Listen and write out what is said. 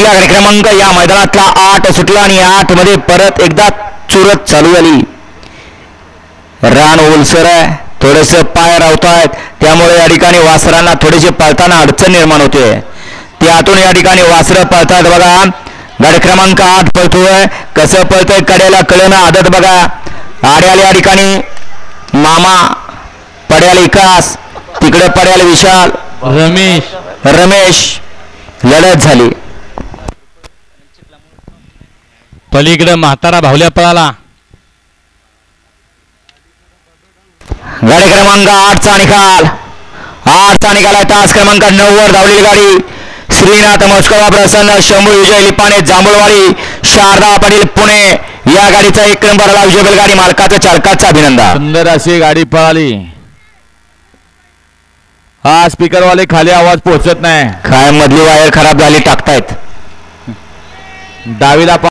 पहिला गाडी क्रमांक या मैदानातला 8 सुटला आणि 8 मध्ये परत एकदा चुरत चालू झाली. रान ओलसर आहे, थोडेसे पाय रावतायत, त्यामुळे या ठिकाणी वासरांना थोडीशी पळताना अडचण निर्माण होते. त्यातून या ठिकाणी वासरं पळतात बघा. गाडी क्रमांक 8 पळतोय, कसं पळतोय कड्याला कळणं आदत बघा. आड्याला या ठिकाणी मामा, पड्याला विकास, तिकडे पड्याला विशाल, रमेश लढत झाली. पलीकडे म्हातारा भावल्या पळाला. गाडी क्रमांक 8चा निकाल. 8चा निकाल आहे. तास क्रमांक 9 वर धावलेली गाडी श्रीनाथ मस्कोवा प्रसन्न, शंभू विजय लिपाणे जांभूळवाडी, शारदा पाटील पुणे या गाडीचा 1 नंबरला विजय गाडी मालकाचं चालकाचं अभिनंदन. सुंदर अशी गाडी पळाली. हा स्पीकर वाले खाली आवाज पोहोचत नाही. काय मधली वायर खराब झाली टाकतायत. डावीला